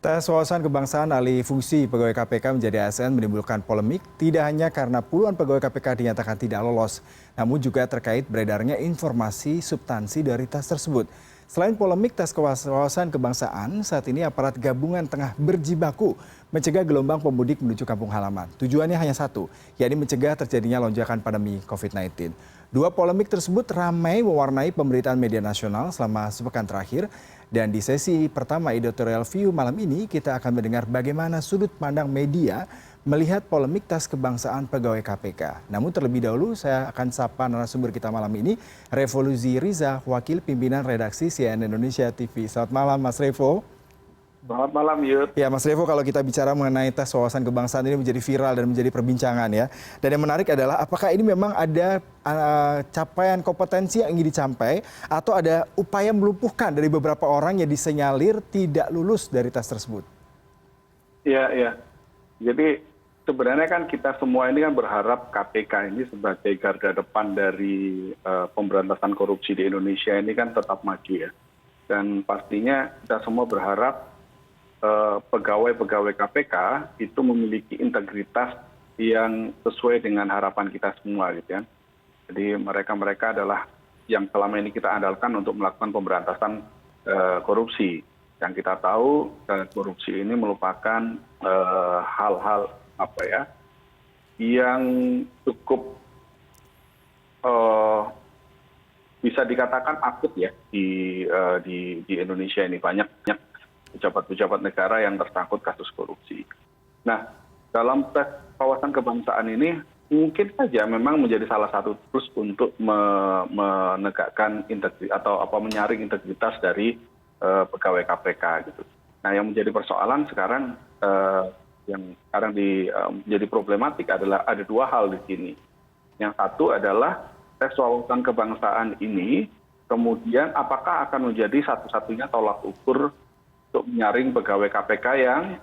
Tes wawasan kebangsaan alih fungsi pegawai KPK menjadi ASN menimbulkan polemik tidak hanya karena puluhan pegawai KPK dinyatakan tidak lolos, namun juga terkait beredarnya informasi substansi dari tes tersebut. Selain polemik tes wawasan kebangsaan, saat ini aparat gabungan tengah berjibaku mencegah gelombang pemudik menuju kampung halaman. Tujuannya hanya satu, yakni mencegah terjadinya lonjakan pandemi COVID-19. Dua polemik tersebut ramai mewarnai pemberitaan media nasional selama sepekan terakhir. Dan di sesi pertama editorial view malam ini kita akan mendengar bagaimana sudut pandang media melihat polemik tes kebangsaan pegawai KPK. Namun terlebih dahulu saya akan sapa narasumber kita malam ini, Revolusi Riza, Wakil Pimpinan Redaksi CNN Indonesia TV. Selamat malam Mas Revo. Selamat malam, Yud. Ya Mas Revo, kalau kita bicara mengenai tes wawasan kebangsaan ini menjadi viral dan menjadi perbincangan ya. Dan yang menarik adalah apakah ini memang ada capaian kompetensi yang ingin dicapai atau ada upaya melumpuhkan dari beberapa orang yang disenyalir tidak lulus dari tes tersebut? Iya. Jadi sebenarnya kan kita semua ini kan berharap KPK ini sebagai garda depan dari pemberantasan korupsi di Indonesia ini kan tetap maju ya. Dan pastinya kita semua berharap pegawai-pegawai KPK itu memiliki integritas yang sesuai dengan harapan kita semua gitu ya. Jadi mereka adalah yang selama ini kita andalkan untuk melakukan pemberantasan korupsi. Yang kita tahu korupsi ini merupakan hal-hal yang cukup bisa dikatakan akut ya di Indonesia ini banyak pejabat-pejabat negara yang tersangkut kasus korupsi. Nah, dalam tes wawasan kebangsaan ini mungkin saja memang menjadi salah satu tools untuk menegakkan integritas atau menyaring integritas dari pegawai KPK gitu. Nah, yang menjadi persoalan sekarang yang sekarang menjadi problematik adalah ada dua hal di sini. Yang satu adalah tes wawasan kebangsaan ini kemudian apakah akan menjadi satu-satunya tolak ukur untuk menyaring pegawai KPK yang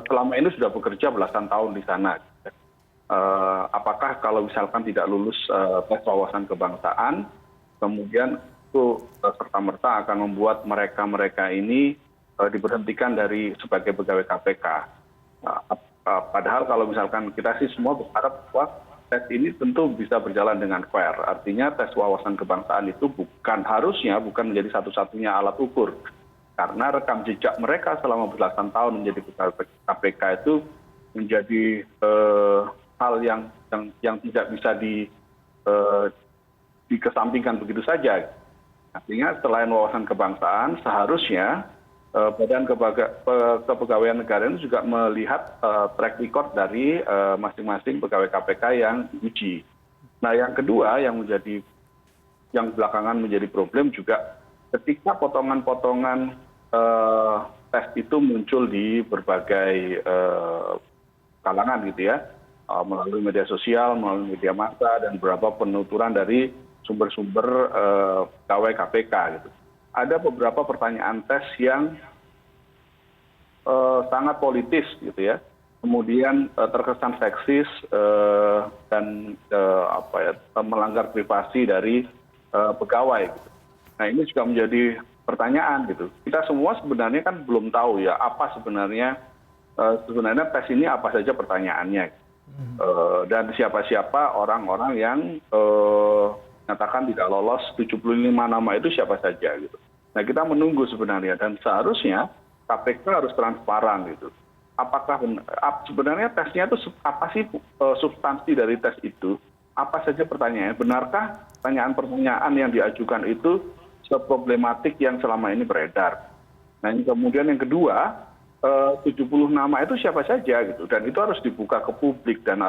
selama ini sudah bekerja belasan tahun di sana. Apakah kalau misalkan tidak lulus tes wawasan kebangsaan, kemudian itu serta-merta akan membuat mereka ini diberhentikan dari sebagai pegawai KPK. Padahal kalau misalkan kita sih semua berharap bahwa tes ini tentu bisa berjalan dengan fair. Artinya tes wawasan kebangsaan itu bukan menjadi satu-satunya alat ukur. Karena rekam jejak mereka selama belasan tahun menjadi pegawai KPK itu menjadi hal yang tidak bisa dikesampingkan begitu saja. Artinya selain wawasan kebangsaan, seharusnya Badan Kepegawaian Negara ini juga melihat track record dari masing-masing pegawai KPK yang diuji. Nah, yang kedua yang belakangan menjadi problem juga ketika potongan-potongan tes itu muncul di berbagai kalangan gitu ya, melalui media sosial, melalui media massa, dan beberapa penuturan dari sumber-sumber pegawai KPK gitu. Ada beberapa pertanyaan tes yang sangat politis gitu ya, kemudian terkesan seksis dan melanggar privasi dari pegawai gitu. Nah, ini juga menjadi pertanyaan gitu. Kita semua sebenarnya kan belum tahu ya apa sebenarnya tes ini apa saja pertanyaannya. Dan siapa-siapa orang-orang yang nyatakan tidak lolos 75 nama itu siapa saja gitu. Nah, kita menunggu sebenarnya dan seharusnya KPK harus transparan gitu. Apakah sebenarnya tesnya itu apa sih substansi dari tes itu? Apa saja pertanyaannya? Benarkah pertanyaan-pertanyaan yang diajukan itu seproblematik yang selama ini beredar? Nah, ini kemudian yang kedua, 70 nama itu siapa saja gitu, dan itu harus dibuka ke publik dan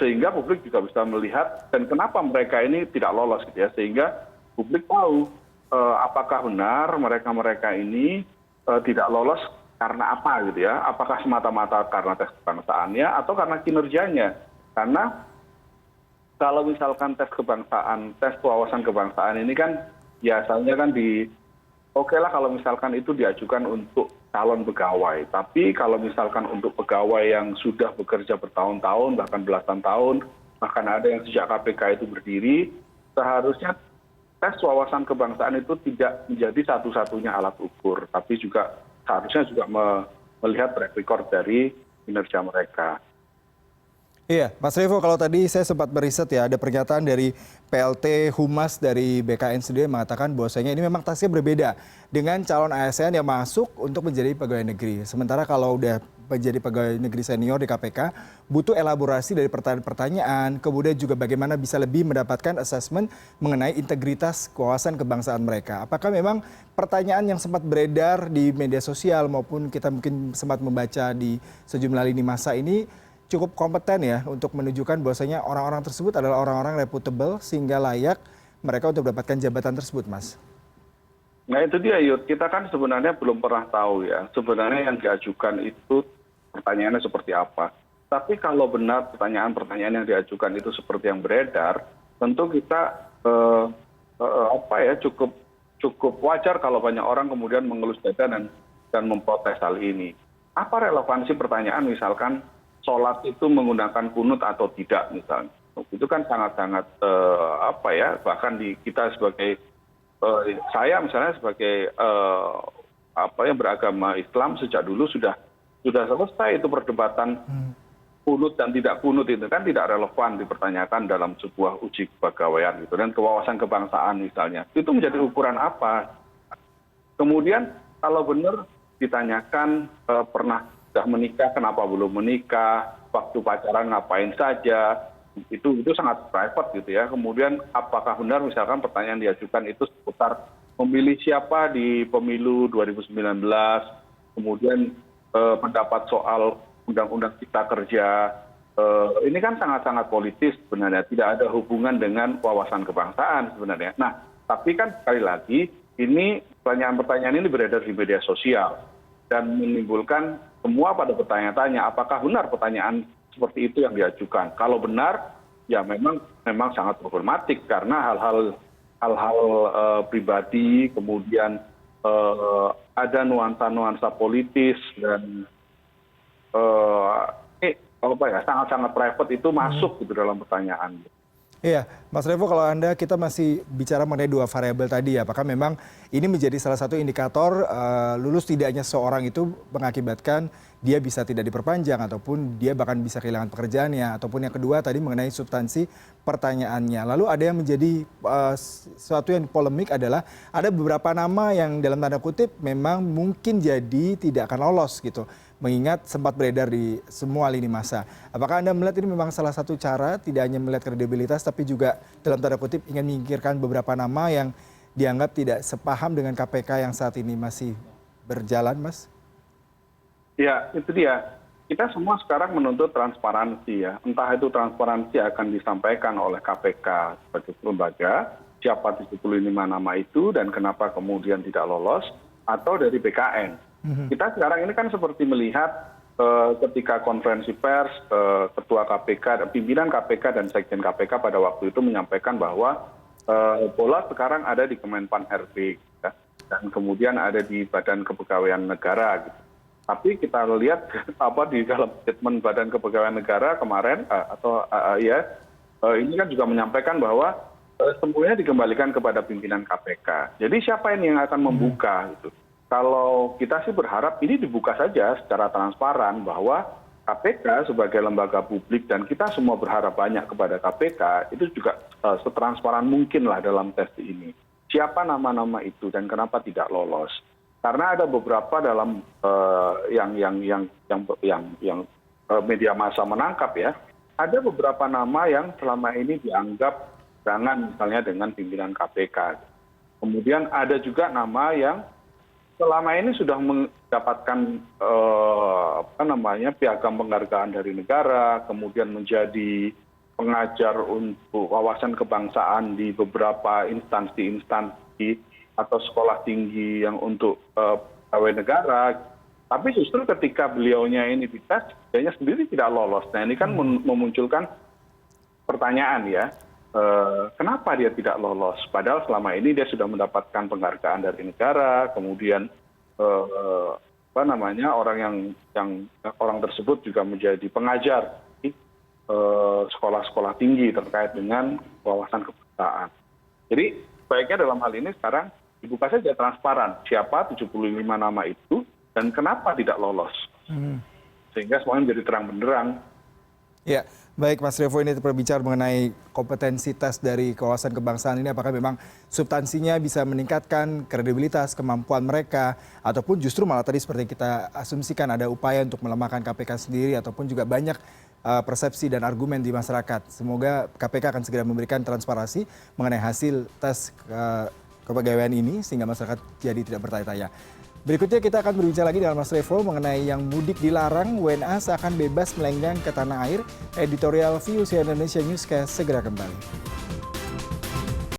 sehingga publik juga bisa melihat dan kenapa mereka ini tidak lolos gitu ya, sehingga publik tahu apakah benar mereka ini tidak lolos karena apa gitu ya, apakah semata-mata karena tes kebangsaannya atau karena kinerjanya. Karena kalau misalkan tes wawasan kebangsaan ini kan biasanya kan oke lah kalau misalkan itu diajukan untuk calon pegawai. Tapi kalau misalkan untuk pegawai yang sudah bekerja bertahun-tahun, bahkan belasan tahun, bahkan ada yang sejak KPK itu berdiri, seharusnya tes wawasan kebangsaan itu tidak menjadi satu-satunya alat ukur. Tapi juga seharusnya juga melihat track record dari kinerja mereka. Iya, Mas Revo, kalau tadi saya sempat meriset ya, ada pernyataan dari PLT Humas dari BKN sendiri mengatakan bahwasanya ini memang tasnya berbeda dengan calon ASN yang masuk untuk menjadi pegawai negeri. Sementara kalau udah menjadi pegawai negeri senior di KPK, butuh elaborasi dari pertanyaan-pertanyaan, kemudian juga bagaimana bisa lebih mendapatkan assessment mengenai integritas kewawasan kebangsaan mereka. Apakah memang pertanyaan yang sempat beredar di media sosial maupun kita mungkin sempat membaca di sejumlah lini masa ini cukup kompeten ya untuk menunjukkan bahwasanya orang-orang tersebut adalah orang-orang reputable sehingga layak mereka untuk mendapatkan jabatan tersebut, Mas? Nah itu dia Yud, kita kan sebenarnya belum pernah tahu ya, sebenarnya yang diajukan itu pertanyaannya seperti apa. Tapi kalau benar pertanyaan-pertanyaan yang diajukan itu seperti yang beredar, tentu kita cukup wajar kalau banyak orang kemudian mengelus dada dan memprotes hal ini. Apa relevansi pertanyaan misalkan sholat itu menggunakan kunut atau tidak misalnya? Itu kan sangat-sangat bahkan di kita sebagai saya misalnya sebagai yang beragama Islam sejak dulu sudah selesai itu perdebatan kunut dan tidak kunut itu kan tidak relevan dipertanyakan dalam sebuah uji kepegawaian gitu dan kewawasan kebangsaan misalnya. Itu menjadi ukuran apa? Kemudian kalau benar ditanyakan pernah sudah menikah, kenapa belum menikah, waktu pacaran ngapain saja, itu sangat private gitu ya. Kemudian apakah benar misalkan pertanyaan diajukan itu seputar memilih siapa di pemilu 2019, kemudian pendapat soal undang-undang cipta kerja, ini kan sangat-sangat politis sebenarnya, tidak ada hubungan dengan wawasan kebangsaan sebenarnya. Nah, tapi kan sekali lagi, ini pertanyaan-pertanyaan ini beredar di media sosial dan menimbulkan semua pada bertanya-tanya apakah benar pertanyaan seperti itu yang diajukan. Kalau benar, ya memang sangat problematik karena hal-hal pribadi, kemudian ada nuansa-nuansa politis dan sangat-sangat private itu masuk gitu dalam pertanyaan. Iya, Mas Revo, kalau kita masih bicara mengenai dua variabel tadi, apakah memang ini menjadi salah satu indikator lulus tidaknya seorang itu mengakibatkan dia bisa tidak diperpanjang ataupun dia bahkan bisa kehilangan pekerjaannya, ataupun yang kedua tadi mengenai substansi pertanyaannya. Lalu ada yang menjadi sesuatu yang polemik adalah ada beberapa nama yang dalam tanda kutip memang mungkin jadi tidak akan lolos gitu, mengingat sempat beredar di semua lini masa. Apakah Anda melihat ini memang salah satu cara tidak hanya melihat kredibilitas tapi juga dalam tanda kutip ingin menyingkirkan beberapa nama yang dianggap tidak sepaham dengan KPK yang saat ini masih berjalan, Mas? Ya, itu dia. Kita semua sekarang menuntut transparansi ya. Entah itu transparansi akan disampaikan oleh KPK sebagai lembaga, siapa 75 nama itu dan kenapa kemudian tidak lolos, atau dari BKN. Kita sekarang ini kan seperti melihat ketika konferensi pers, ketua KPK, pimpinan KPK dan sekjen KPK pada waktu itu menyampaikan bahwa bola sekarang ada di Kemenpan RB ya, dan kemudian ada di Badan Kepegawaian Negara gitu. Tapi kita lihat di dalam statement Badan Kepegawaian Negara kemarin ini kan juga menyampaikan bahwa semuanya dikembalikan kepada pimpinan KPK. Jadi siapa ini yang akan membuka gitu? Kalau kita sih berharap ini dibuka saja secara transparan bahwa KPK sebagai lembaga publik dan kita semua berharap banyak kepada KPK itu juga setransparan mungkin lah dalam tes ini. Siapa nama-nama itu dan kenapa tidak lolos? Karena ada beberapa dalam yang media massa menangkap ya, ada beberapa nama yang selama ini dianggap jangan misalnya dengan pimpinan KPK. Kemudian ada juga nama yang selama ini sudah mendapatkan piagam penghargaan dari negara, kemudian menjadi pengajar untuk wawasan kebangsaan di beberapa instansi atau sekolah tinggi yang untuk pegawai negara. Tapi justru ketika beliaunya ini dites, dianya sendiri tidak lolos. Nah ini kan memunculkan pertanyaan ya, kenapa dia tidak lolos? Padahal selama ini dia sudah mendapatkan penghargaan dari negara, kemudian orang tersebut juga menjadi pengajar di sekolah-sekolah tinggi terkait dengan wawasan kebangsaan. Jadi baiknya dalam hal ini sekarang dibuka saja transparan siapa 75 nama itu dan kenapa tidak lolos. Sehingga semuanya menjadi terang benderang. Ya, baik Mas Revo, ini berbicara mengenai kompetensi tes dari kewawasan kebangsaan ini, apakah memang substansinya bisa meningkatkan kredibilitas, kemampuan mereka, ataupun justru malah tadi seperti kita asumsikan ada upaya untuk melemahkan KPK sendiri, ataupun juga banyak persepsi dan argumen di masyarakat. Semoga KPK akan segera memberikan transparansi mengenai hasil tes kepegawaian ini, sehingga masyarakat jadi tidak bertanya-tanya. Berikutnya kita akan berbicara lagi dengan Mas Revo mengenai yang mudik dilarang, WNA seakan bebas melenggang ke tanah air. Editorial View CNN Indonesia Newscast segera kembali.